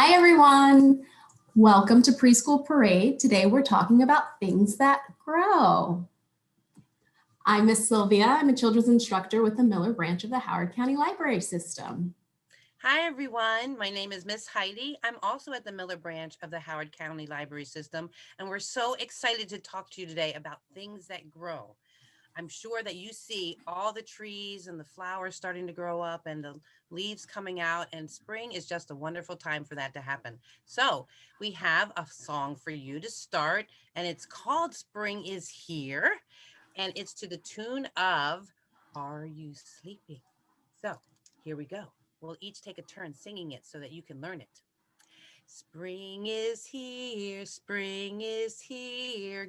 Hi, everyone. Welcome to Preschool Parade. Today we're talking about things that grow. I'm Miss Sylvia. I'm a children's instructor with the Miller branch of the Howard County Library System. Hi, everyone. My name is Miss Heidi. I'm also at the Miller branch of the Howard County Library System, and we're so excited to talk to you today about things that grow. I'm sure that you see all the trees and the flowers starting to grow up and the leaves coming out, and spring is just a wonderful time for that to happen. So we have a song for you to start, and it's called Spring is Here, and it's to the tune of Are You Sleeping? So here we go. We'll each take a turn singing it so that you can learn it. Spring is here,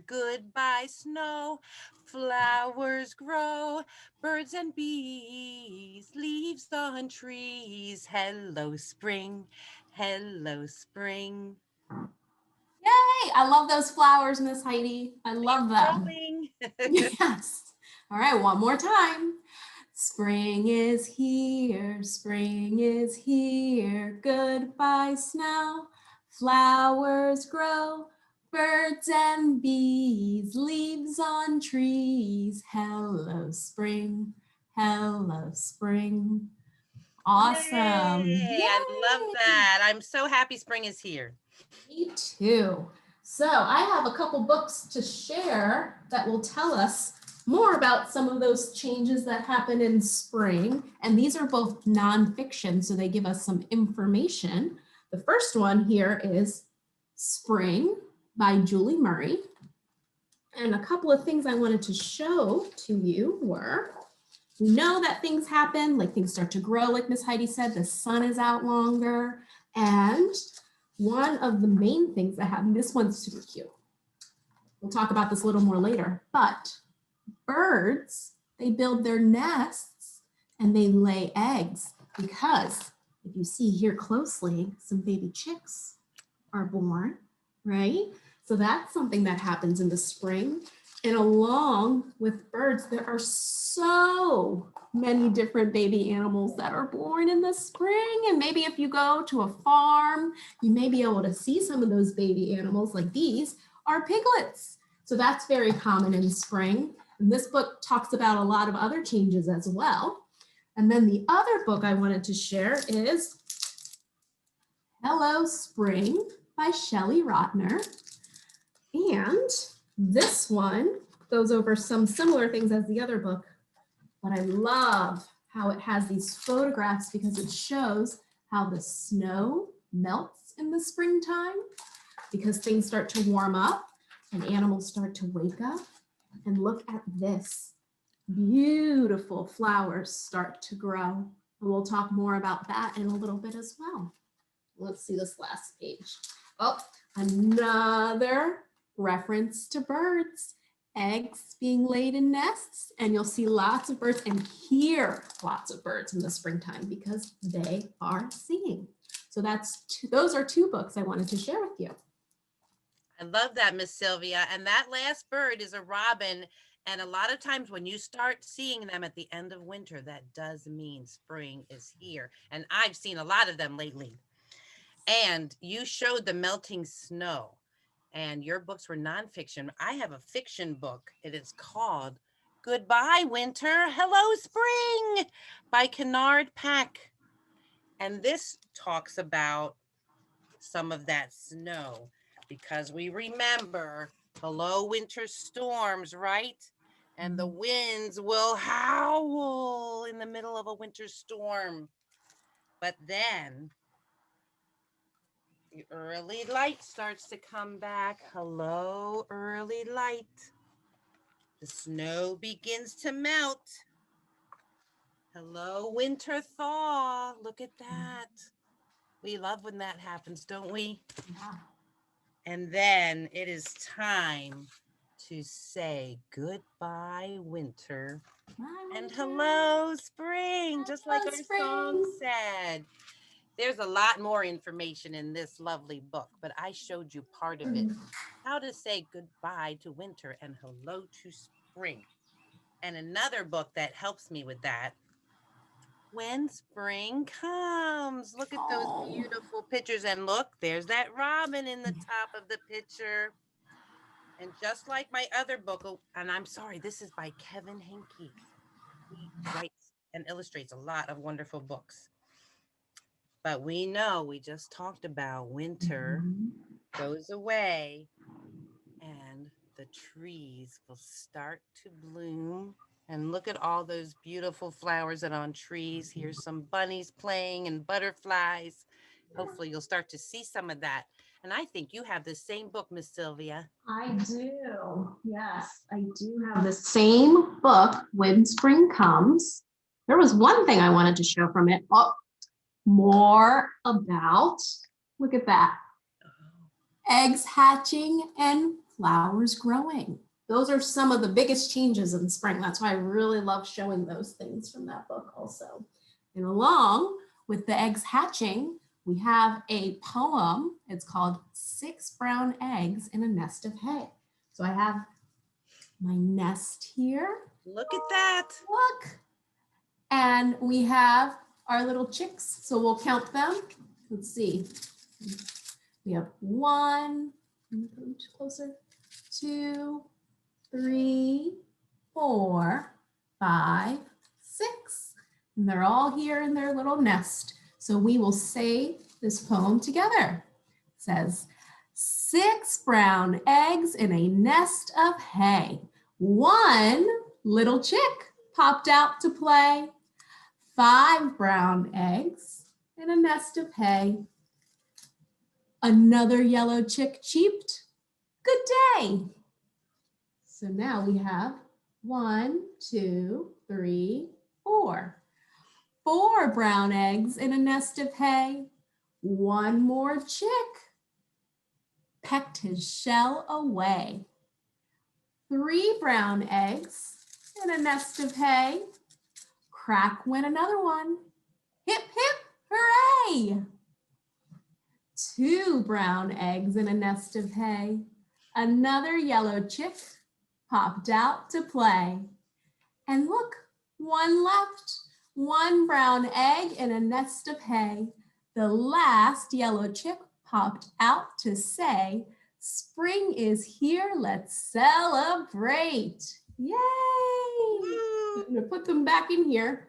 goodbye snow, flowers grow, birds and bees, leaves on trees, hello spring. Yay! I love those flowers, Miss Heidi. I love them. Growing. Yes. All right, one more time. Spring is here, goodbye snow, flowers grow, birds and bees, leaves on trees, hello spring. Awesome. Yay, I love Yay! that. I'm so happy spring is here. Me too. So I have a couple books to share that will tell us more about some of those changes that happen in spring. And these are both nonfiction, so they give us some information. The first one here is Spring by Julie Murray. And a couple of things I wanted to show to you were, we know that things happen, like things start to grow, like Miss Heidi said, the sun is out longer. And one of the main things that happen, this one's super cute. We'll talk about this a little more later, but birds, they build their nests and they lay eggs because if you see here closely, some baby chicks are born, right? So that's something that happens in the spring. And along with birds, there are so many different baby animals that are born in the spring. And maybe if you go to a farm, you may be able to see some of those baby animals, like these are piglets. So that's very common in spring. And this book talks about a lot of other changes as well. And then the other book I wanted to share is Hello Spring by Shelly Rottner. And this one goes over some similar things as the other book, but I love how it has these photographs because it shows how the snow melts in the springtime because things start to warm up and animals start to wake up. And look at this. Beautiful flowers start to grow. And we'll talk more about that in a little bit as well. Let's see this last page. Oh, another reference to birds. Eggs being laid in nests, and you'll see lots of birds and hear lots of birds in the springtime because they are singing. So those are two books I wanted to share with you. I love that, Miss Sylvia. And that last bird is a robin. And a lot of times when you start seeing them at the end of winter, that does mean spring is here. And I've seen a lot of them lately. And you showed the melting snow, and your books were nonfiction. I have a fiction book. It is called Goodbye Winter, Hello Spring by Kennard Pack. And this talks about some of that snow because we remember the low winter storms, right? And the winds will howl in the middle of a winter storm. But then the early light starts to come back. Hello, early light. The snow begins to melt. Hello, winter thaw. Look at that. We love when that happens, don't we? Yeah. And then it is time to say goodbye, winter. And hello, spring, just like our song said. There's a lot more information in this lovely book, but I showed you part of it. How to say goodbye to winter and hello to spring. And another book that helps me with that when spring comes. Look at those Oh, beautiful pictures. And look, there's that robin in the top of the picture. And just like my other book, oh, and I'm sorry, this is by Kevin Henke. He writes and illustrates a lot of wonderful books. But we know, we just talked about winter goes away and the trees will start to bloom. And look at all those beautiful flowers that are on trees. Here's some bunnies playing and butterflies. Hopefully you'll start to see some of that. And I think you have the same book, Miss Sylvia. I do. Yes, I do have the same book, When Spring Comes. There was one thing I wanted to show from it. Oh, more about, look at that, eggs hatching and flowers growing. Those are some of the biggest changes in spring. That's why I really love showing those things from that book also. And along with the eggs hatching, we have a poem. It's called Six Brown Eggs in a Nest of Hay. So I have my nest here. Look at that. Look. And we have our little chicks. So we'll count them. Let's see. We have 1, closer, 2, 3, 4, 5, 6. And they're all here in their little nest. So we will say this poem together. It says, 6 brown eggs in a nest of hay. 1 little chick popped out to play. 5 brown eggs in a nest of hay. Another yellow chick cheeped. Good day. So now we have 1, 2, 3, 4. 4 brown eggs in a nest of hay. 1 more chick pecked his shell away. 3 brown eggs in a nest of hay. Crack went another one. Hip, hip, hooray! 2 brown eggs in a nest of hay. Another yellow chick popped out to play. And look, 1 left. 1 brown egg in a nest of hay. The last yellow chick popped out to say, spring is here, let's celebrate. Yay! I'm gonna put them back in here.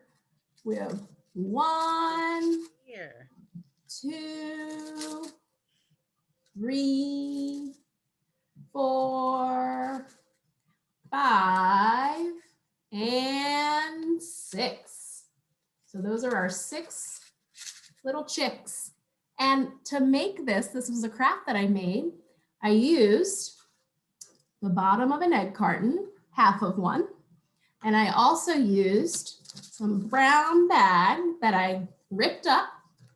We have 1, Here. 2, 3, 4, 5, and 6. So those are our 6 little chicks. And to make this was a craft that I made. I used the bottom of an egg carton, half of one. And I also used some brown bag that I ripped up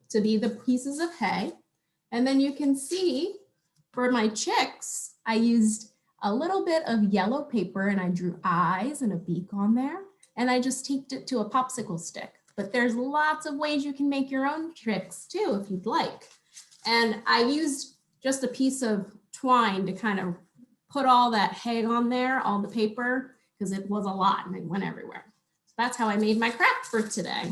to be the pieces of hay. And then you can see for my chicks, I used a little bit of yellow paper and I drew eyes and a beak on there. And I just taped it to a popsicle stick. But there's lots of ways you can make your own chicks too, if you'd like. And I used just a piece of twine to kind of put all that hay on there, all the paper, because it was a lot and it went everywhere. So that's how I made my craft for today.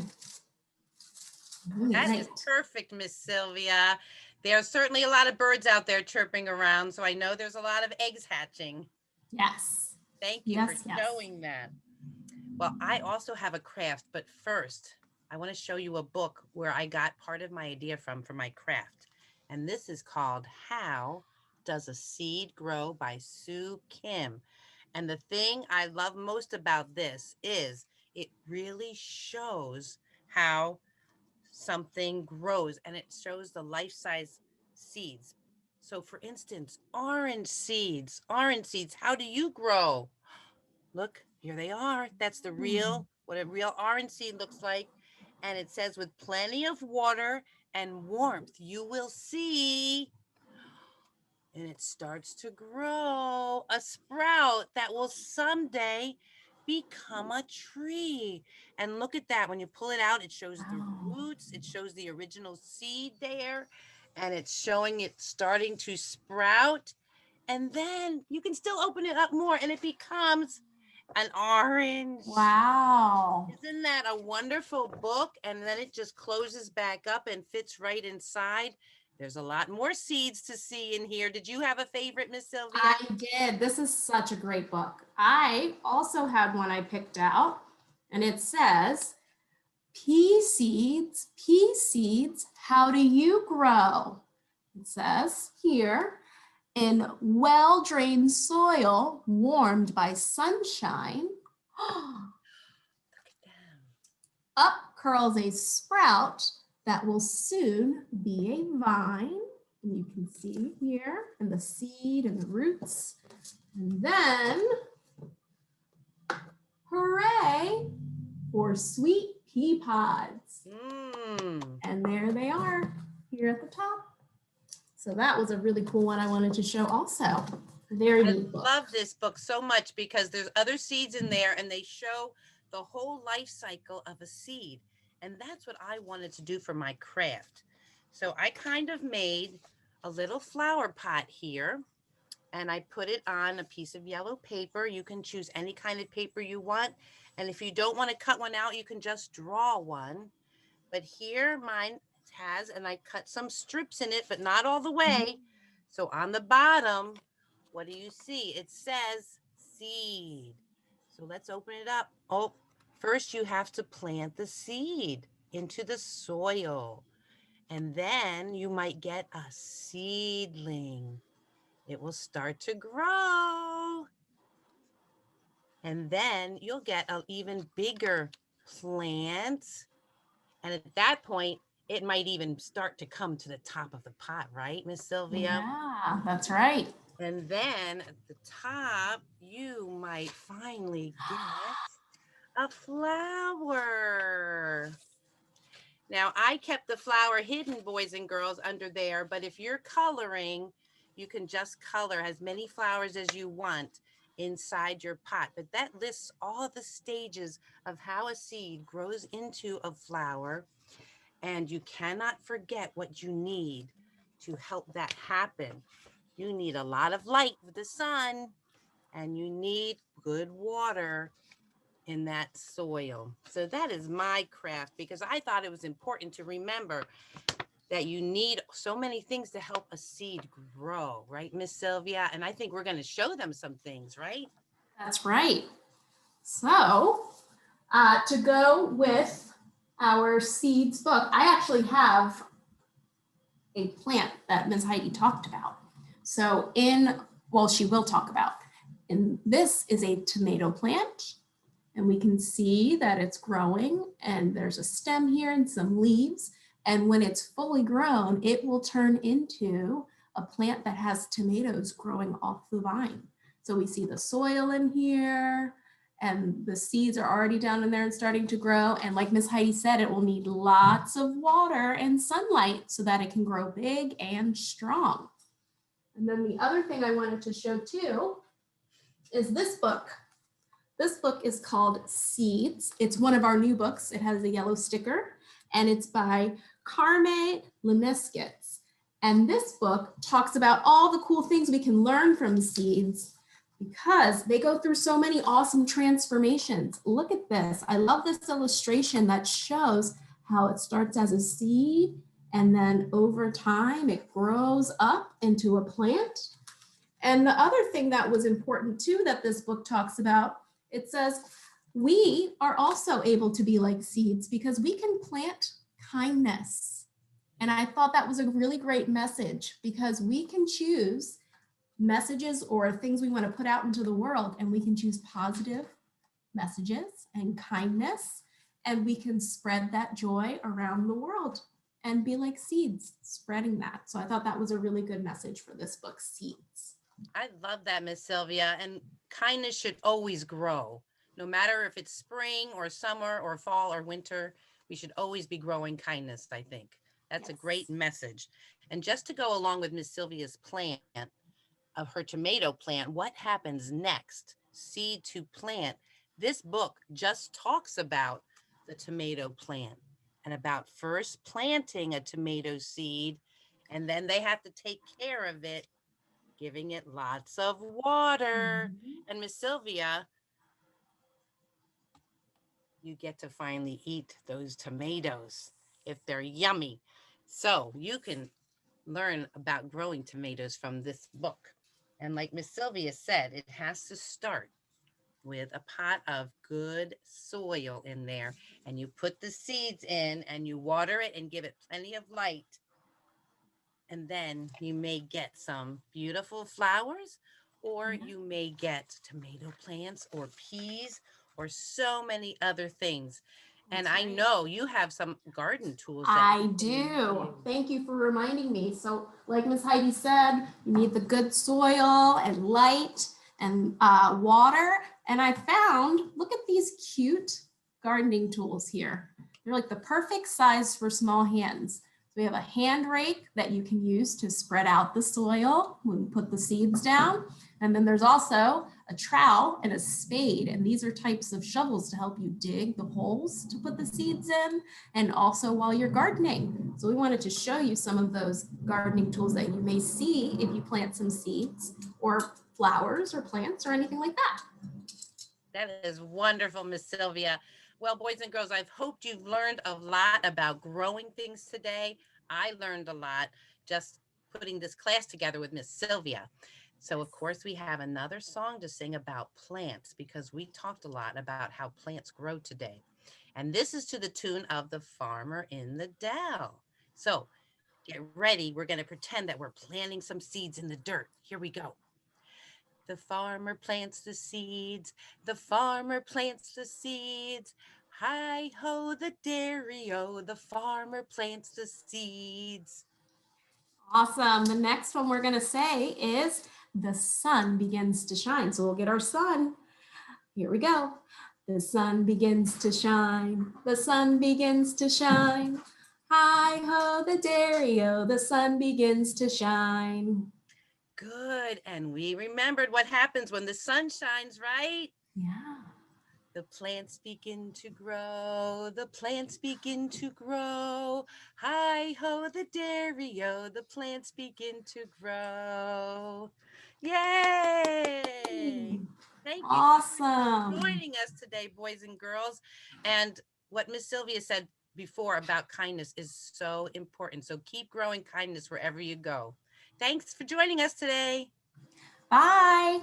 That is perfect, Miss Sylvia. There's certainly a lot of birds out there chirping around, so I know there's a lot of eggs hatching. Yes. Thank you for showing that. Well, I also have a craft, but first, I want to show you a book where I got part of my idea from for my craft. And this is called How Does a Seed Grow by Sue Kim. And the thing I love most about this is it really shows how something grows, and it shows the life-size seeds. So for instance, orange seeds, how do you grow? Look, here they are. That's the real, what a real orange seed looks like. And it says, with plenty of water and warmth, you will see. And it starts to grow a sprout that will someday become a tree. And look at that. When you pull it out, it shows the roots. It shows the original seed there. And it's showing it starting to sprout. And then you can still open it up more and it becomes an orange. Wow. Isn't that a wonderful book? And then it just closes back up and fits right inside. There's a lot more seeds to see in here. Did you have a favorite, Miss Sylvia? I did. This is such a great book. I also had one I picked out, and it says, Pea seeds, how do you grow? It says here, in well-drained soil warmed by sunshine, up curls a sprout that will soon be a vine. And you can see here, and the seed and the roots. And then, hooray for sweet pea pods. And there they are here at the top. So that was a really cool one I wanted to show also. Very neat book. I love this book so much because there's other seeds in there and they show the whole life cycle of a seed. And that's what I wanted to do for my craft. So I kind of made a little flower pot here and I put it on a piece of yellow paper. You can choose any kind of paper you want. And if you don't want to cut one out, you can just draw one. But here mine has, and I cut some strips in it, but not all the way. So on the bottom, what do you see? It says seed. So let's open it up. Oh, first you have to plant the seed into the soil. And then you might get a seedling. It will start to grow. And then you'll get an even bigger plant. And at that point, it might even start to come to the top of the pot, right, Miss Sylvia? Yeah, that's right. And then at the top, you might finally get a flower. Now, I kept the flower hidden, boys and girls, under there, but if you're coloring, you can just color as many flowers as you want inside your pot. But that lists all the stages of how a seed grows into a flower. And you cannot forget what you need to help that happen. You need a lot of light with the sun, and you need good water in that soil. So that is my craft because I thought it was important to remember that you need so many things to help a seed grow, right, Miss Sylvia? And I think we're going to show them some things, right? That's right. So to go with our seeds book, I actually have a plant that Ms. Heidi talked about. So she will talk about. And this is a tomato plant. And we can see that it's growing and there's a stem here and some leaves. And when it's fully grown, it will turn into a plant that has tomatoes growing off the vine. So we see the soil in here and the seeds are already down in there and starting to grow. And like Ms. Heidi said, it will need lots of water and sunlight so that it can grow big and strong. And then the other thing I wanted to show too is this book. This book is called Seeds. It's one of our new books. It has a yellow sticker and it's by Carme Lemeskits. And this book talks about all the cool things we can learn from seeds because they go through so many awesome transformations. Look at this. I love this illustration that shows how it starts as a seed and then over time it grows up into a plant. And the other thing that was important too that this book talks about, it says we are also able to be like seeds because we can plant kindness. And I thought that was a really great message because we can choose messages or things we want to put out into the world, and we can choose positive messages and kindness, and we can spread that joy around the world and be like seeds, spreading that. So I thought that was a really good message for this book, Seeds. I love that, Miss Sylvia. And kindness should always grow. No matter if it's spring or summer or fall or winter, we should always be growing kindness, I think. That's a great message. And just to go along with Miss Sylvia's plant of her tomato plant, what happens next? Seed to plant. This book just talks about the tomato plant and about first planting a tomato seed, and then they have to take care of it, giving it lots of water. And Miss Sylvia, you get to finally eat those tomatoes if they're yummy. So you can learn about growing tomatoes from this book. And like Miss Sylvia said, it has to start with a pot of good soil in there. And you put the seeds in and you water it and give it plenty of light. And then you may get some beautiful flowers, or Yeah. you may get tomato plants or peas or so many other things. And That's I right. know you have some garden tools that I you can do. use. Thank you for reminding me. So, like Miss Heidi said, you need the good soil and light and water. And I found, look at these cute gardening tools here. They're like the perfect size for small hands. So we have a hand rake that you can use to spread out the soil when we put the seeds down. And then there's also a trowel and a spade. And these are types of shovels to help you dig the holes to put the seeds in, and also while you're gardening. So we wanted to show you some of those gardening tools that you may see if you plant some seeds or flowers or plants or anything like that. That is wonderful, Miss Sylvia. Well, boys and girls, I've hoped you've learned a lot about growing things today. I learned a lot just putting this class together with Miss Sylvia. So, of course, we have another song to sing about plants because we talked a lot about how plants grow today. And this is to the tune of The Farmer in the Dell. So, get ready. We're going to pretend that we're planting some seeds in the dirt. Here we go. The farmer plants the seeds. The farmer plants the seeds. Hi ho, the dairy-o. The farmer plants the seeds. Awesome. The next one we're going to say is the sun begins to shine. So we'll get our sun. Here we go. The sun begins to shine. The sun begins to shine. Hi ho, the dairy-o. The sun begins to shine. Good. And we remembered what happens when the sun shines, right? Yeah. The plants begin to grow. The plants begin to grow. Hi ho, the dairy-o. The plants begin to grow. Yay! Thank you so much for Awesome. joining us today, boys and girls. And what Miss Sylvia said before about kindness is so important. So keep growing kindness wherever you go. Thanks for joining us today. Bye.